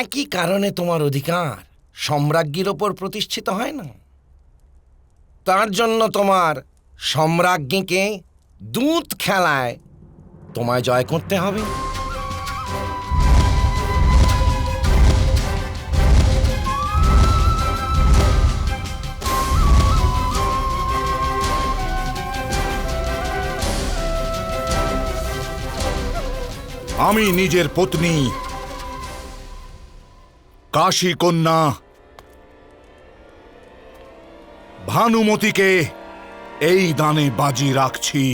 একই কারণে তোমার অধিকার সম্রাজ্ঞীর ওপর প্রতিষ্ঠিত হয় না। তার জন্য তোমার সম্রাজ্ঞীকে দূত খেলায় তোমায় জয় করতে হবে। আমি নিজের পত্নী কাশী কন্যা ভানুমতিকে এই দানে বাজি রাখছি।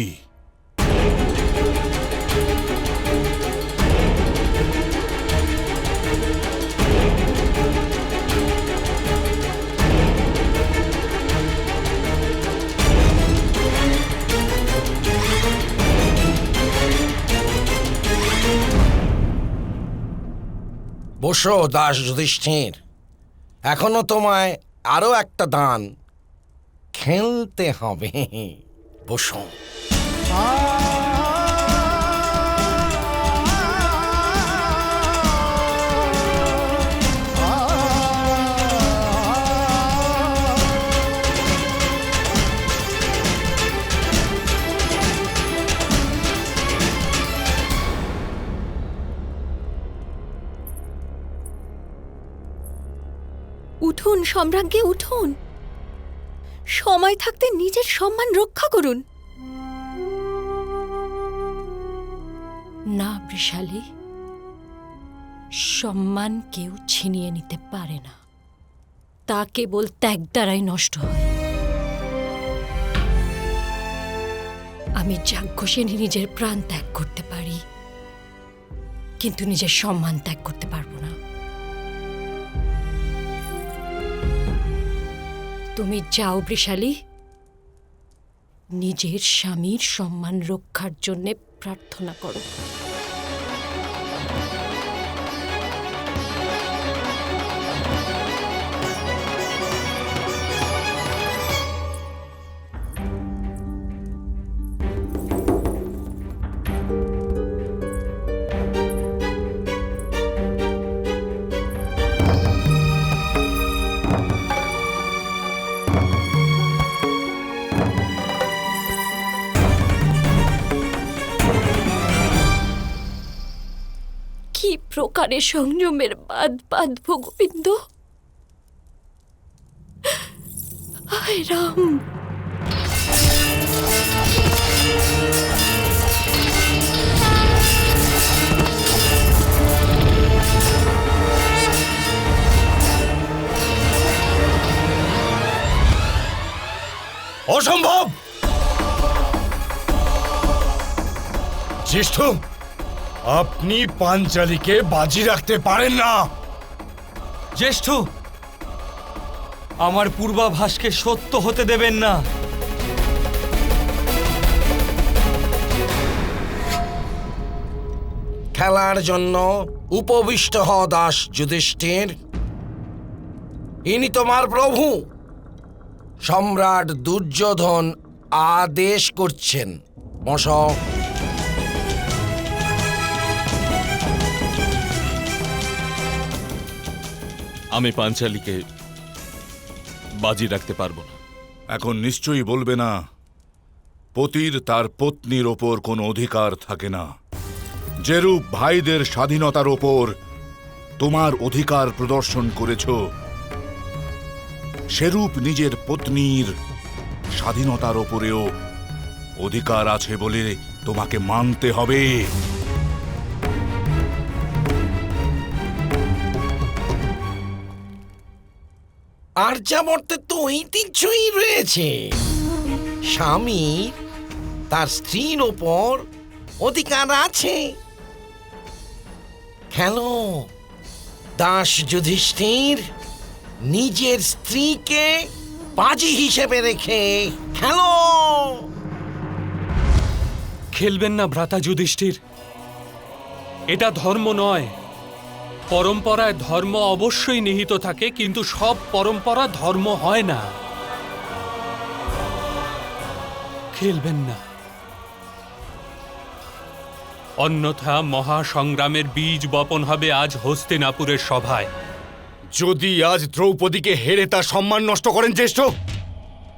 বসো দাস যুধিষ্ঠির, এখনো তোমায় আরো একটা দান খেলতে হবে। বসো। উঠুন সম্রাজ্ঞী, উঠুন। সময় থাকতে নিজের সম্মান রক্ষা করুন। না বৃষালী, সম্মান কেউ ছিনিয়ে নিতে পারে না, তা কেবল ত্যাগ দ্বারাই নষ্ট হয়। আমি যাজ্ঞসেনী নিজের প্রাণ ত্যাগ করতে পারি, কিন্তু নিজের সম্মান ত্যাগ করতে পারবো না। তুমি যাও বৃষালী, নিজের স্বামীর সম্মান রক্ষার জন্য প্রার্থনা করো। কি প্রকারে সংযমের বাদ বাঁধব গোবিন্দ? হায় রাম! অসম্ভব! জ্যেষ্ঠ, আপনি পাঞ্চালীকে বাজি রাখতে পারেন না। জ্যেষ্ঠ, আমার পূর্বাভাসকে সত্য হতে দেবেন না। খেলার জন্য উপবিষ্ট হ দাস যুধিষ্ঠির। ইনি তোমার প্রভু সম্রাট দুর্যোধন আদেশ করছেন। বসো। আমি পাঞ্চালীকে বাজি রাখতে পারবো না। এখন নিশ্চয়ই বলবে না পতির তার পত্নীর ওপর কোনো অধিকার থাকে না। যেরূপ ভাইদের স্বাধীনতার ওপর তোমার অধিকার প্রদর্শন করেছ, সেরূপ নিজের পত্নীর স্বাধীনতার ওপরেও অধিকার আছে বলে তোমাকে মানতে হবে। আর্যাবর্তে তো ঐতিহ্যই রয়েছে, স্বামীর তার স্ত্রীর ওপর অধিকার আছে। খেলো দাস যুধিষ্ঠির, নিজের স্ত্রীকে বাজি হিসেবে রেখে খেলো। খেলবেন না ভ্রাতা যুধিষ্ঠির, এটা ধর্ম নয়। পরম্পরায় ধর্ম অবশ্যই নিহিত থাকে, কিন্তু সব পরম্পরা ধর্ম হয় না। খেলবেন না। অন্যথা মহাসংগ্রামের বীজ বপন হবে আজ হস্তিনাপুরের সভায়। যদি আজ দ্রৌপদীকে হেরে তার সম্মান নষ্ট করেন জ্যেষ্ঠ,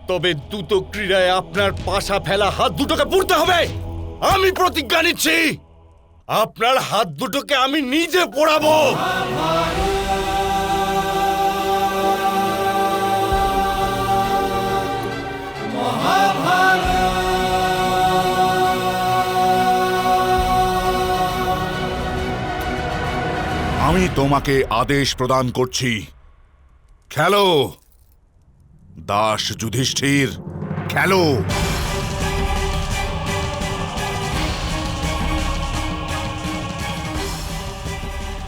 তবে দ্রুত ক্রীড়ায় আপনার পাশা ফেলা হাত দুটোকে পুড়তে হবে। আমি প্রতিজ্ঞা নিচ্ছি, আপনার হাত দুটোকে আমি নিজে পোড়াবো। আমি তোমাকে আদেশ প্রদান করছি, খেলো দাস যুধিষ্ঠির, খেলো।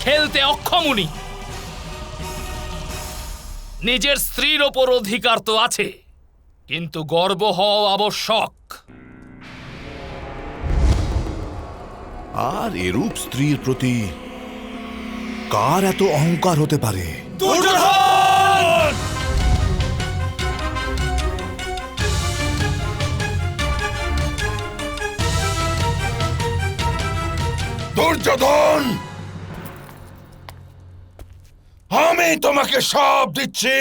খেলতে অক্ষম উনি। নিজের স্ত্রীর ওপর অধিকার তো আছে, কিন্তু গর্ব হওয়া আবশ্যক। আর এরূপ স্ত্রীর প্রতি কার এত অহংকার হতে পারে? দুর্যোধন, আমি তোমাকে সব দিচ্ছি।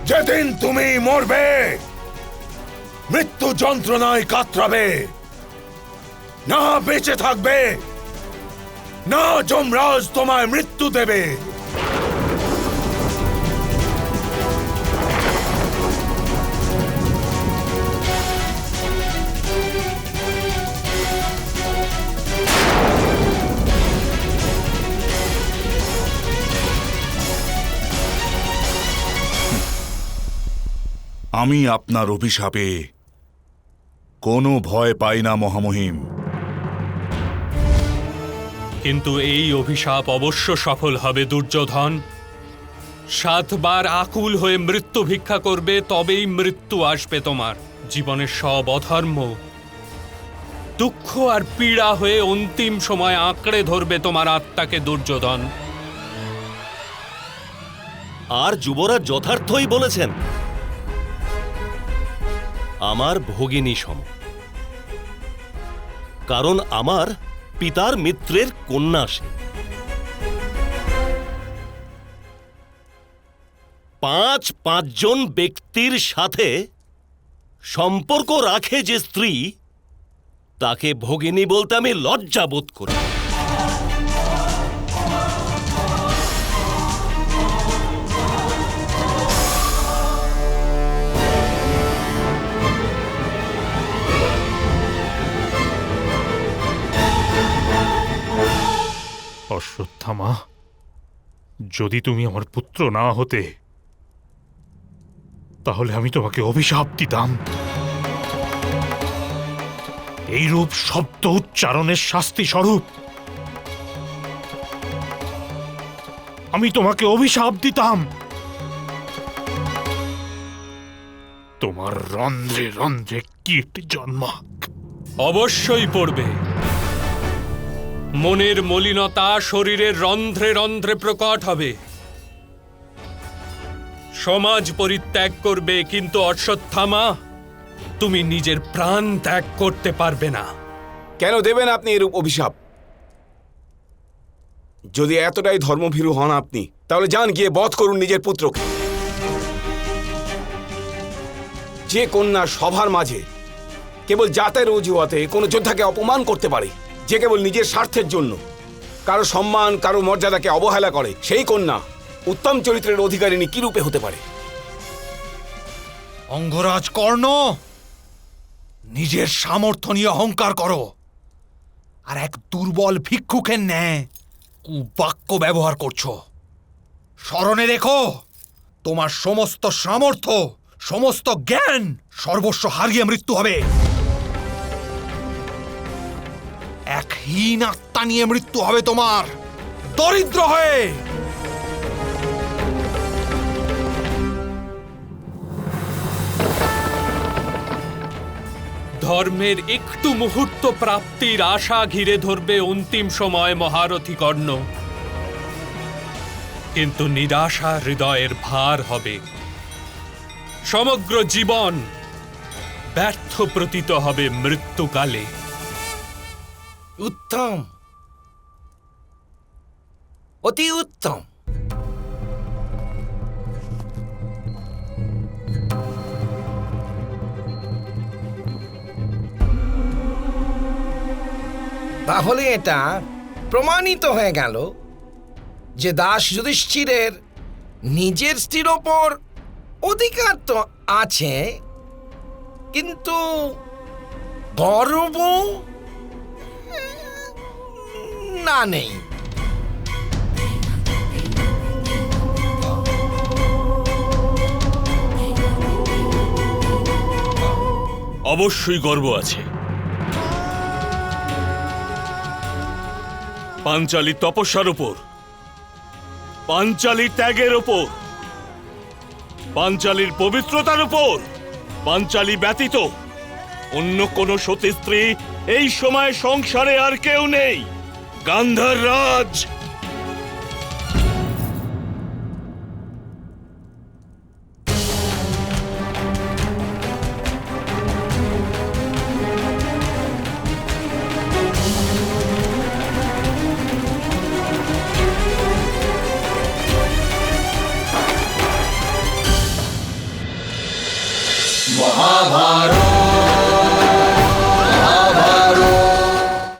যেদিন তুমি মরবে, মৃত্যু যন্ত্রণায় কাতরাবে, না বেঁচে থাকবে, না যমরাজ তোমায় মৃত্যু দেবে। আমি আপনার অভিশাপে কোনো ভয় পাই না মহামহিম। কিন্তু এই অভিশাপ অবশ্য সফল হবে দুর্যোধন। 7 বার আকুল হয়ে মৃত্যু ভিক্ষা করবে, তবেই মৃত্যু আসবে তোমার। জীবনের সব অধর্ম, দুঃখ আর পীড়া হয়ে অন্তিম সময় আঁকড়ে ধরবে তোমার আত্মাকে দুর্যোধন। আর যুবরাজ যথার্থই বলেছেন, আমার ভগিনী সম, কারণ আমার পিতার মিত্রের কন্যা সে। 5 জন ব্যক্তির সাথে সম্পর্ক রাখে যে স্ত্রী, তাকে ভগিনী বলতে আমি লজ্জা বোধ করি। অশ্বত্থামা, যদি তুমি আমার পুত্র না হতে, তাহলে আমি তোমাকে অভিশাপ দিতাম। এইরূপ শব্দ উচ্চারণের শাস্তি স্বরূপ আমি তোমাকে অভিশাপ দিতাম। তোমার রন্ধ্রে রন্ধ্রে কীট জন্মাক। অবশ্যই পড়বে। মনের মলিনতা শরীরের রন্ধ্রে রন্ধ্রে প্রকট হবে। সমাজ পরিত্যাগ করবে, কিন্তু অশ্বত্থামা, তুমি নিজের প্রাণ ত্যাগ করতে পারবে না। কেন দেবেন আপনি এরূপ অভিশাপ? যদি এতটাই ধর্মভীরু হন আপনি, তাহলে যান গিয়ে বধ করুন নিজের পুত্রকে। যে কন্যা সভার মাঝে কেবল জাতের অজুহাতে কোনো যোদ্ধাকে অপমান করতে পারে, যে কেবল নিজের স্বার্থের জন্য কারো সম্মান, কারো মর্যাদাকে অবহেলা করে, সেই কন্যা উত্তম চরিত্রের অধিকারিণী কি রূপে হতে পারে? অঙ্গরাজ কর্ণ, নিজের সামর্থ্য নিয়ে অহংকার করো, আর এক দুর্বল ভিক্ষুকের ন্যায় কুবাক্য ব্যবহার করছো। স্মরণে রেখো, তোমার সমস্ত সামর্থ্য, সমস্ত জ্ঞান, সর্বস্ব হারিয়ে মৃত্যু হবে। এক হীন আত্মা নিয়ে মৃত্যু হবে তোমার, দরিদ্র হয়ে। ধর্মের একটু মুহূর্ত প্রাপ্তির আশা ঘিরে ধরবে অন্তিম সময় মহারথী কর্ণ, কিন্তু নিরাশা হৃদয়ের ভার হবে। সমগ্র জীবন ব্যর্থ প্রতীত হবে মৃত্যুকালে। উত্তম, অতি উত্তম। তাহলে এটা প্রমাণিত হয়ে গেল যে দাস যুধিষ্ঠিরের নিজের স্ত্রীর ওপর অধিকার তো আছে, কিন্তু গর্ব না নেই। অবশ্যই গর্ব আছে। পাঞ্চালী তপস্যার ওপর, পাঞ্চালী ত্যাগের ওপর, পাঞ্চালীর পবিত্রতার উপর, পাঞ্চালী ব্যতীত অন্য কোন সতী স্ত্রী এই সময় সংসারে আর কেউ নেই। গান্ধার রাজ মহাভারত।